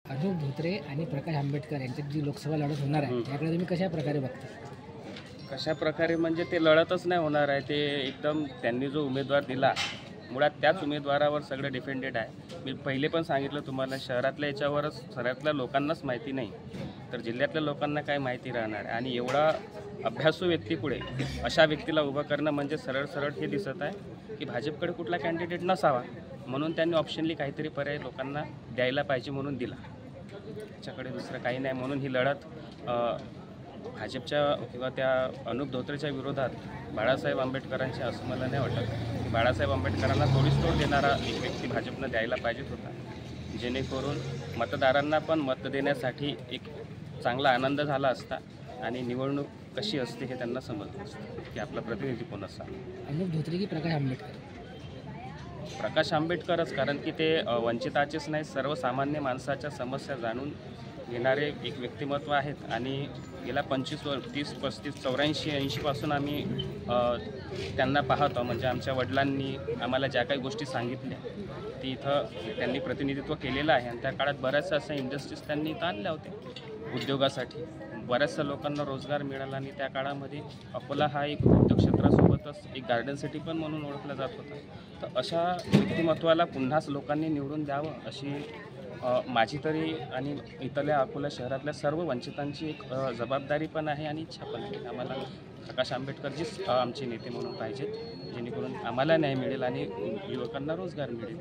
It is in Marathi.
अनूप धोत्रे आणि प्रकाश आंबेडकर यांच्यात जी लोकसभा लढत होणार आहे त्याकडे तुम्ही कशा प्रकारे बघता? कशा प्रकारे म्हणजे ते लढतच नाही होणार आहे. ते एकदम त्यांनी जो उमेदवार दिला मुळात त्याच उमेदवारावर सगळं डिपेंडेड आहे. मी पहिले पण सांगितलं तुम्हाला, शहरातल्या याच्यावरच शहरातल्या लोकांनाच माहिती नाही, तर जिल्ह्यातल्या लोकांना काय माहिती राहणार आहे. आणि एवढा अभ्यासू व्यक्तीपुढे अशा व्यक्तीला उभं करणं म्हणजे सरळ सरळ हे दिसत आहे की भाजपकडे कुठला कॅन्डिडेट नसावा, म्हणून त्यांनी ऑप्शनली काहीतरी पर्याय लोकांना द्यायला पाहिजे म्हणून दिला. त्याच्याकडे दुसरं काही नाही. म्हणून ही लढत भाजपच्या किंवा त्या अनूप धोत्रेच्या विरोधात बाळासाहेब आंबेडकरांची असं मला नाही वाटत. की बाळासाहेब आंबेडकरांना थोडीच तोड देणारा एक व्यक्ती भाजपनं द्यायला पाहिजेत होता, जेणेकरून मतदारांना पण मत देण्यासाठी एक चांगला आनंद झाला असता आणि निवडणूक कशी असते हे त्यांना समजलं असतं की आपला प्रतिनिधी कोण असावा. अनूप धोत्रे की प्रकाश आंबेडकर? प्रकाश आंबेडकरच, कारण की ते वंचिताचेच नाही, सर्वसामान्य माणसाच्या समस्या जाणून घेणारे एक व्यक्तिमत्व आहेत. आणि गेल्या 25 30 35 84 80पासून आम्ही त्यांना पाहतो. म्हणजे आमच्या वडिलांनी आम्हाला ज्या काही गोष्टी सांगितल्या ती इथं त्यांनी प्रतिनिधित्व केलेलं आहे. आणि त्या काळात बऱ्याचशा अशा इंडस्ट्रीज त्यांनी इथं आणल्या होत्या उद्योगासाठी, बऱ्याचशा लोकांना रोजगार मिळाला. आणि त्या काळामध्ये अकोला हा एक उद्योग क्षेत्रासोबतच एक गार्डन सिटी पण म्हणून ओळखला जात होता. तर अशा व्यक्तिमत्वाला पुन्हाच लोकांनी निवडून द्यावं अशी माझी तरी आणि इथल्या अकोला शहरातल्या सर्व वंचितांची एक जबाबदारी पण आहे आणि इच्छा पण आहे. आम्हाला प्रकाश आंबेडकरजीच आमचे नेते म्हणून पाहिजेत, जेणेकरून आम्हाला न्याय मिळेल आणि युवकांना रोजगार मिळेल.